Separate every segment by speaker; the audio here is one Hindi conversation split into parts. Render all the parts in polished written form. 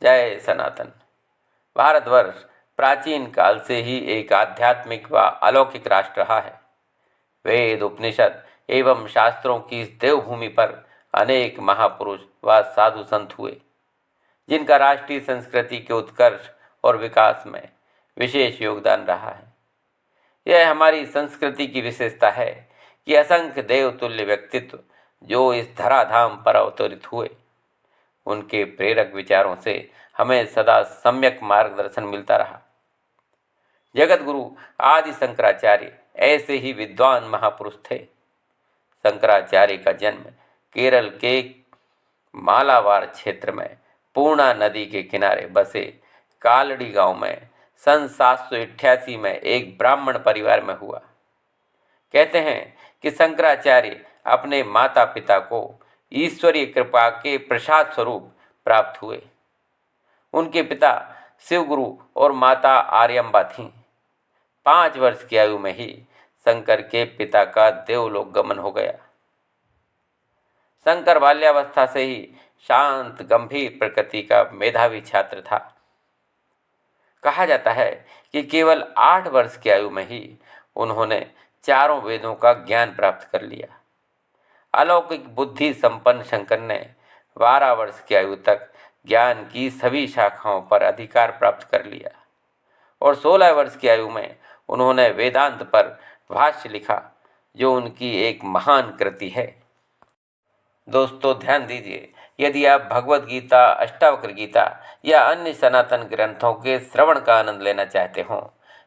Speaker 1: जय सनातन। भारतवर्ष प्राचीन काल से ही एक आध्यात्मिक व अलौकिक राष्ट्र रहा है। वेद, उपनिषद एवं शास्त्रों की इस देवभूमि पर अनेक महापुरुष व साधु संत हुए, जिनका राष्ट्रीय संस्कृति के उत्कर्ष और विकास में विशेष योगदान रहा है। यह हमारी संस्कृति की विशेषता है कि असंख्य देवतुल्य व्यक्तित्व जो इस धराधाम पर अवतरित हुए, उनके प्रेरक विचारों से हमें सदा सम्यक मार्गदर्शन मिलता रहा। जगत गुरु आदि शंकराचार्य ऐसे ही विद्वान महापुरुष थे। शंकराचार्य का जन्म केरल के मालाबार क्षेत्र में पूर्णा नदी के किनारे बसे कालड़ी गांव में सन 788 में एक ब्राह्मण परिवार में हुआ। कहते हैं कि शंकराचार्य अपने माता पिता को ईश्वरीय कृपा के प्रसाद स्वरूप प्राप्त हुए। उनके पिता शिवगुरु और माता आर्यम्बा थीं। 5 वर्ष की आयु में ही शंकर के पिता का देवलोक गमन हो गया। शंकर बाल्यावस्था से ही शांत गंभीर प्रकृति का मेधावी छात्र था। कहा जाता है कि केवल 8 वर्ष की आयु में ही उन्होंने चारों वेदों का ज्ञान प्राप्त कर लिया। अलौकिक बुद्धि संपन्न शंकर ने 12 वर्ष की आयु तक ज्ञान की सभी शाखाओं पर अधिकार प्राप्त कर लिया और 16 वर्ष की आयु में उन्होंने वेदांत पर भाष्य लिखा, जो उनकी एक महान कृति है। दोस्तों, ध्यान दीजिए, यदि आप भगवद गीता, अष्टावक्र गीता या अन्य सनातन ग्रंथों के श्रवण का आनंद लेना चाहते हों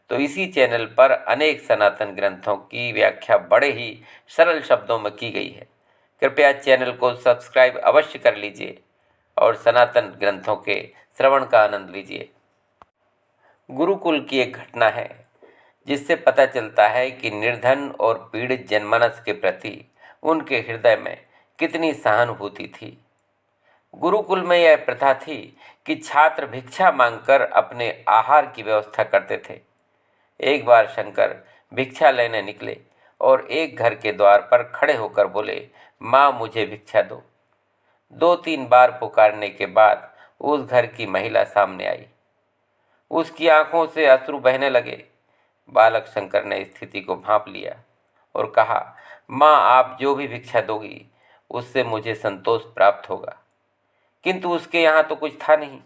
Speaker 1: तो इसी चैनल पर अनेक सनातन ग्रंथों की व्याख्या बड़े ही सरल शब्दों में की गई है। कृपया चैनल को सब्सक्राइब अवश्य कर लीजिए और सनातन ग्रंथों के श्रवण का आनंद लीजिए। गुरुकुल की एक घटना है जिससे पता चलता है कि निर्धन और पीड़ित जनमानस के प्रति उनके हृदय में कितनी सहानुभूति थी। गुरुकुल में यह प्रथा थी कि छात्र भिक्षा मांगकर अपने आहार की व्यवस्था करते थे। एक बार शंकर भिक्षा लेने निकले और एक घर के द्वार पर खड़े होकर बोले, माँ मुझे भिक्षा दो। 2-3 बार पुकारने के बाद उस घर की महिला सामने आई। उसकी आंखों से अश्रु बहने लगे। बालक शंकर ने स्थिति को भांप लिया और कहा, माँ आप जो भी भिक्षा दोगी उससे मुझे संतोष प्राप्त होगा। किंतु उसके यहाँ तो कुछ था नहीं।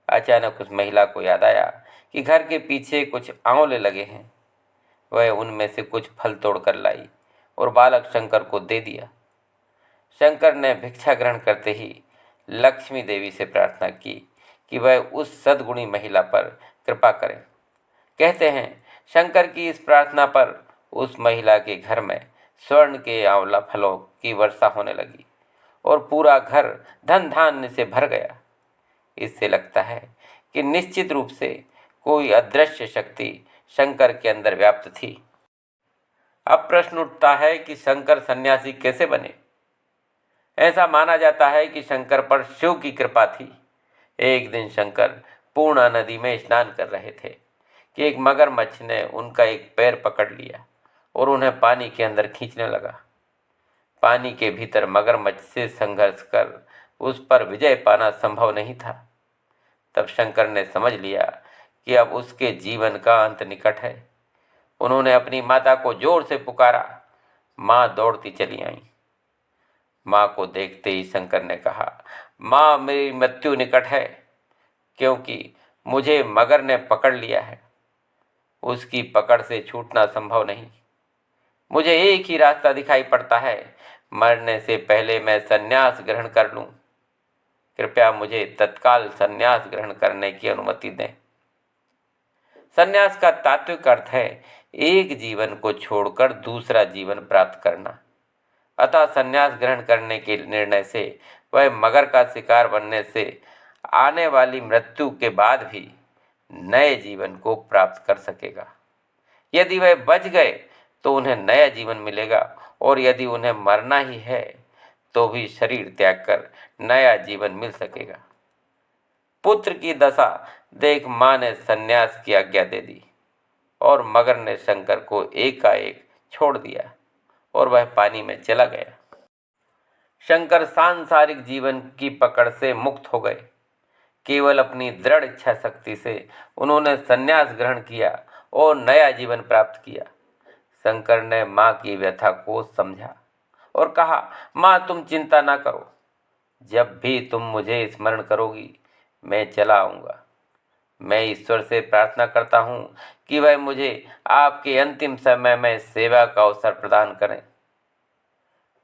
Speaker 1: अचानक उस महिला को याद आया कि घर के पीछे कुछ आंवले लगे हैं। वह उनमें से कुछ फल तोड़कर लाई और बालक शंकर को दे दिया। शंकर ने भिक्षा ग्रहण करते ही लक्ष्मी देवी से प्रार्थना की कि वह उस सद्गुणी महिला पर कृपा करें। कहते हैं शंकर की इस प्रार्थना पर उस महिला के घर में स्वर्ण के आंवला फलों की वर्षा होने लगी और पूरा घर धन धान्य से भर गया। इससे लगता है कि निश्चित रूप से कोई अदृश्य शक्ति शंकर के अंदर व्याप्त थी। अब प्रश्न उठता है कि शंकर सन्यासी कैसे बने। ऐसा माना जाता है कि शंकर पर शिव की कृपा थी। एक दिन शंकर पूर्णा नदी में स्नान कर रहे थे कि एक मगरमच्छ ने उनका एक पैर पकड़ लिया और उन्हें पानी के अंदर खींचने लगा। पानी के भीतर मगरमच्छ से संघर्ष कर उस पर विजय पाना संभव नहीं था। तब शंकर ने समझ लिया कि अब उसके जीवन का अंत निकट है। उन्होंने अपनी माता को जोर से पुकारा। माँ दौड़ती चली आई। माँ को देखते ही शंकर ने कहा, माँ मेरी मृत्यु निकट है, क्योंकि मुझे मगर ने पकड़ लिया है। उसकी पकड़ से छूटना संभव नहीं। मुझे एक ही रास्ता दिखाई पड़ता है, मरने से पहले मैं संन्यास ग्रहण कर लूं। कृपया मुझे तत्काल संन्यास ग्रहण करने की अनुमति दें। संन्यास का तात्विक अर्थ है एक जीवन को छोड़कर दूसरा जीवन प्राप्त करना। अतः संन्यास ग्रहण करने के निर्णय से वह मगर का शिकार बनने से आने वाली मृत्यु के बाद भी नए जीवन को प्राप्त कर सकेगा। यदि वह बच गए तो उन्हें नया जीवन मिलेगा और यदि उन्हें मरना ही है तो भी शरीर त्याग कर नया जीवन मिल सकेगा। पुत्र की दशा देख माँ ने संन्यास की आज्ञा दे दी और मगर ने शंकर को एकाएक छोड़ दिया और वह पानी में चला गया। शंकर सांसारिक जीवन की पकड़ से मुक्त हो गए। केवल अपनी दृढ़ इच्छा शक्ति से उन्होंने संन्यास ग्रहण किया और नया जीवन प्राप्त किया। शंकर ने माँ की व्यथा को समझा और कहा, माँ तुम चिंता ना करो, जब भी तुम मुझे स्मरण करोगी मैं चला आऊँगा। मैं ईश्वर से प्रार्थना करता हूँ कि वह मुझे आपके अंतिम समय में सेवा का अवसर प्रदान करें।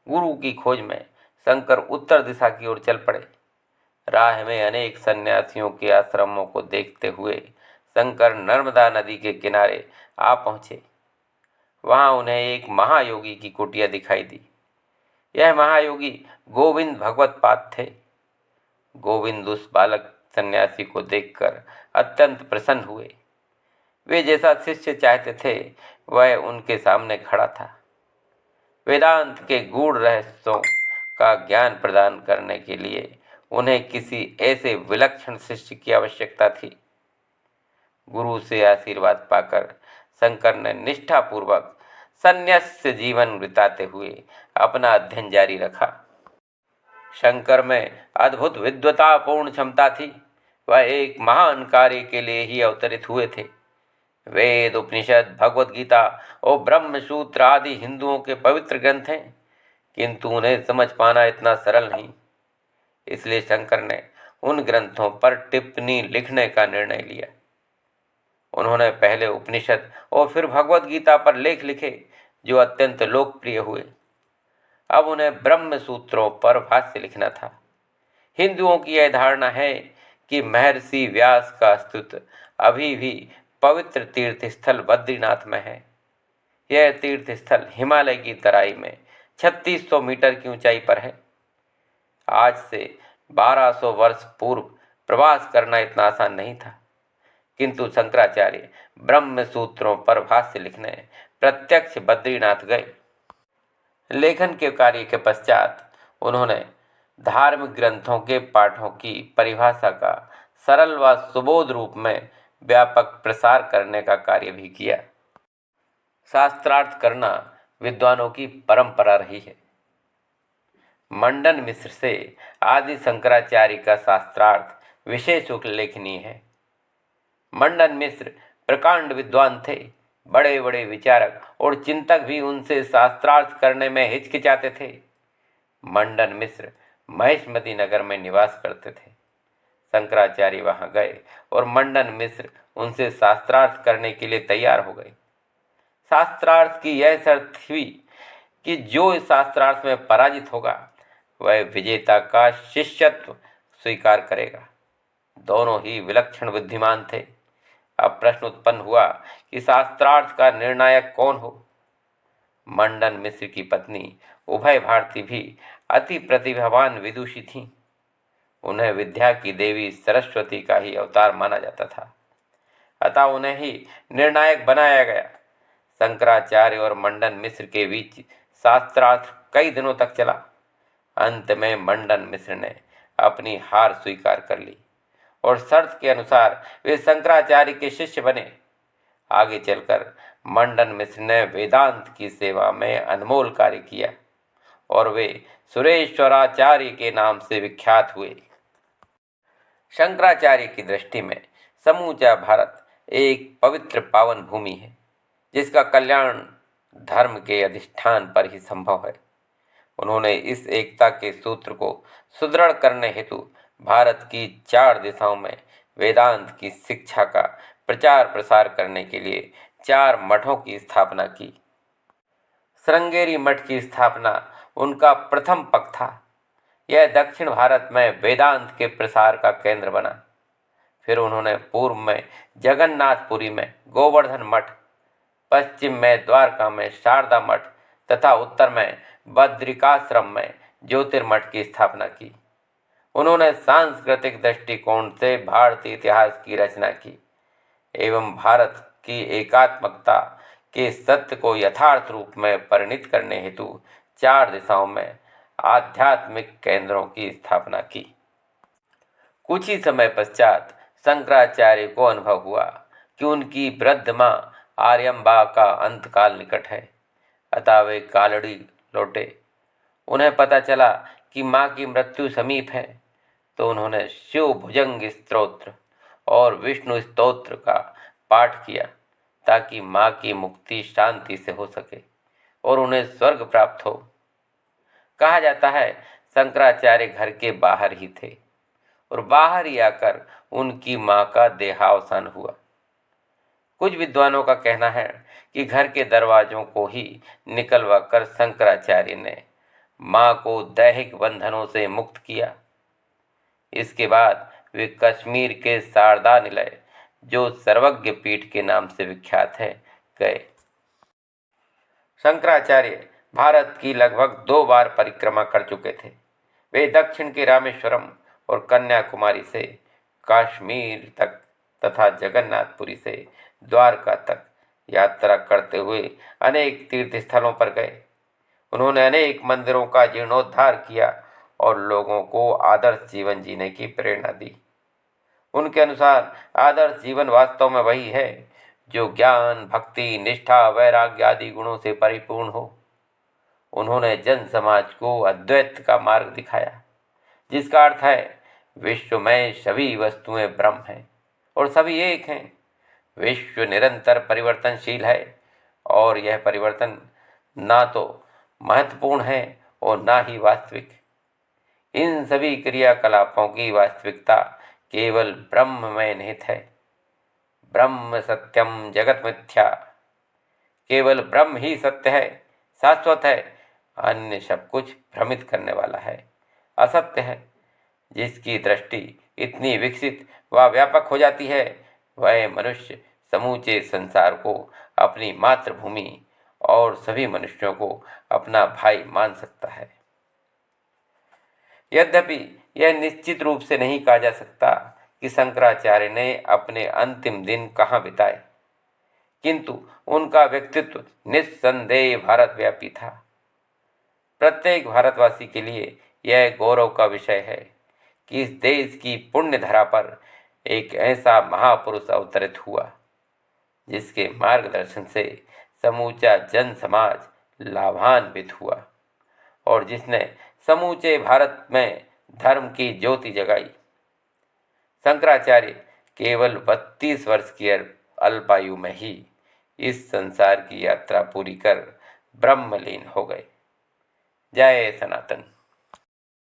Speaker 1: गुरु की खोज में शंकर उत्तर दिशा की ओर चल पड़े। राह में अनेक सन्यासियों के आश्रमों को देखते हुए शंकर नर्मदा नदी के किनारे आ पहुँचे। वहाँ उन्हें एक महायोगी की कुटिया दिखाई दी। यह महायोगी गोविंद भगवत पाद थे। गोविंद उस बालक सन्यासी को देखकर अत्यंत प्रसन्न हुए। वे जैसा शिष्य चाहते थे वह उनके सामने खड़ा था। वेदांत के गूढ़ रहस्यों का ज्ञान प्रदान करने के लिए उन्हें किसी ऐसे विलक्षण शिष्य की आवश्यकता थी। गुरु से आशीर्वाद पाकर शंकर ने निष्ठापूर्वक संन्यास्य जीवन बिताते हुए अपना अध्ययन जारी रखा। शंकर में अद्भुत विद्वतापूर्ण क्षमता थी। वह एक महान कार्य के लिए ही अवतरित हुए थे। वेद, उपनिषद, भगवत गीता और ब्रह्मसूत्र आदि हिंदुओं के पवित्र ग्रंथ हैं, किंतु उन्हें समझ पाना इतना सरल नहीं। इसलिए शंकर ने उन ग्रंथों पर टिप्पणी लिखने का निर्णय लिया। उन्होंने पहले उपनिषद और फिर भगवत गीता पर लेख लिखे जो अत्यंत लोकप्रिय हुए। अब उन्हें ब्रह्म सूत्रों पर भाष्य लिखना था। हिंदुओं की यह धारणा है कि महर्षि व्यास का अस्तित्व अभी भी पवित्र तीर्थ स्थल बद्रीनाथ में है। यह तीर्थ स्थल हिमालय की तराई में 3600 मीटर की ऊंचाई पर है। आज से 1200 वर्ष पूर्व प्रवास करना इतना आसान नहीं था, किंतु शंकराचार्य ब्रह्म सूत्रों पर भाष्य लिखने प्रत्यक्ष बद्रीनाथ गए। लेखन के कार्य के पश्चात उन्होंने धार्मिक ग्रंथों के पाठों की परिभाषा का सरल व सुबोध रूप में व्यापक प्रसार करने का कार्य भी किया। शास्त्रार्थ करना विद्वानों की परंपरा रही है। मंडन मिश्र से आदि शंकराचार्य का शास्त्रार्थ विशेष उल्लेखनीय है। मंडन मिश्र प्रकांड विद्वान थे। बड़े बड़े विचारक और चिंतक भी उनसे शास्त्रार्थ करने में हिचकिचाते थे। मंडन मिश्र महेशमती नगर में निवास करते थे। शंकराचार्य वहां गए और मंडन मिश्र उनसे शास्त्रार्थ करने के लिए तैयार हो गए। शास्त्रार्थ की यह शर्त हुई कि जो इस शास्त्रार्थ में पराजित होगा वह विजेता का शिष्यत्व स्वीकार करेगा। दोनों ही विलक्षण बुद्धिमान थे। अब प्रश्न उत्पन्न हुआ कि शास्त्रार्थ का निर्णायक कौन हो। मंडन मिश्र की पत्नी उभय भारती भी अति प्रतिभावान विदुषी थीं। उन्हें विद्या की देवी सरस्वती का ही अवतार माना जाता था, अतः उन्हें ही निर्णायक बनाया गया। शंकराचार्य और मंडन मिश्र के बीच शास्त्रार्थ कई दिनों तक चला। अंत में मंडन मिश्र ने अपनी हार स्वीकार कर ली और शर्त के अनुसार वे शंकराचार्य के शिष्य बने। आगे चलकर मंडन मिश्र ने वेदांत की सेवा में अनमोल कार्य किया और वे सुरेश्वराचार्य के नाम से विख्यात हुए। शंकराचार्य की दृष्टि में समूचा भारत एक पवित्र पावन भूमि है, जिसका कल्याण धर्म के अधिष्ठान पर ही संभव है। उन्होंने इस एकता के सूत्र को सुदृढ़ करने हेतु भारत की 4 दिशाओं में वेदांत की शिक्षा का प्रचार प्रसार करने के लिए 4 मठों की स्थापना की। श्रृंगेरी मठ की स्थापना उनका प्रथम पक था। यह दक्षिण भारत में वेदांत के प्रसार का केंद्र बना। फिर उन्होंने पूर्व में जगन्नाथपुरी में गोवर्धन मठ, पश्चिम में द्वारका में शारदा मठ तथा उत्तर में बद्रिकाश्रम में ज्योतिर्मठ की स्थापना की। उन्होंने सांस्कृतिक दृष्टिकोण से भारतीय इतिहास की रचना की एवं भारत की एकात्मकता के सत्य को यथार्थ रूप में परिणित करने हेतु 4 दिशाओं में आध्यात्मिक केंद्रों की स्थापना की। कुछ ही समय पश्चात शंकराचार्य को अनुभव हुआ कि उनकी वृद्ध माँ आर्यम्बा का अंतकाल निकट है, अतः वे कालड़ी लौटे। उन्हें पता चला कि माँ की मृत्यु समीप है, तो उन्होंने शिव भुजंग स्तोत्र और विष्णु स्तोत्र का पाठ किया ताकि माँ की मुक्ति शांति से हो सके और उन्हें स्वर्ग प्राप्त हो। कहा जाता है शंकराचार्य घर के बाहर ही थे और बाहर ही आकर उनकी माँ का देहावसान हुआ। कुछ विद्वानों का कहना है कि घर के दरवाजों को ही निकलवा कर शंकराचार्य ने माँ को दैहिक बंधनों से मुक्त किया। इसके बाद वे कश्मीर के शारदा निलय, जो सर्वज्ञ पीठ के नाम से विख्यात है, गए। शंकराचार्य भारत की लगभग 2 बार परिक्रमा कर चुके थे। वे दक्षिण के रामेश्वरम और कन्याकुमारी से कश्मीर तक तथा जगन्नाथपुरी से द्वारका तक यात्रा करते हुए अनेक तीर्थ स्थलों पर गए। उन्होंने अनेक मंदिरों का जीर्णोद्धार किया और लोगों को आदर्श जीवन जीने की प्रेरणा दी। उनके अनुसार आदर्श जीवन वास्तव में वही है जो ज्ञान, भक्ति, निष्ठा, वैराग्य आदि गुणों से परिपूर्ण हो। उन्होंने जन समाज को अद्वैत का मार्ग दिखाया, जिसका अर्थ है विश्व में सभी वस्तुएं ब्रह्म हैं और सभी एक हैं। विश्व निरंतर परिवर्तनशील है और यह परिवर्तन ना तो महत्वपूर्ण है और ना ही वास्तविक। इन सभी क्रियाकलापों की वास्तविकता केवल ब्रह्म में निहित है। ब्रह्म सत्यम जगत मिथ्या। केवल ब्रह्म ही सत्य है, शाश्वत है। अन्य सब कुछ भ्रमित करने वाला है, असत्य है। जिसकी दृष्टि इतनी विकसित व व्यापक हो जाती है, वह मनुष्य समूचे संसार को अपनी मातृभूमि और सभी मनुष्यों को अपना भाई मान सकता है। यद्यपि यह निश्चित रूप से नहीं कहा जा सकता कि शंकराचार्य ने अपने अंतिम दिन कहाँ बिताए, किंतु उनका व्यक्तित्व निस्संदेह भारतव्यापी था। प्रत्येक भारतवासी के लिए यह गौरव का विषय है कि इस देश की पुण्य धरा पर एक ऐसा महापुरुष अवतरित हुआ जिसके मार्गदर्शन से समूचा जन समाज लाभान्वित हुआ और जिसने समूचे भारत में धर्म की ज्योति जगाई। शंकराचार्य केवल 32 वर्ष की अल्पायु में ही इस संसार की यात्रा पूरी कर ब्रह्मलीन हो गए। जय सनातन।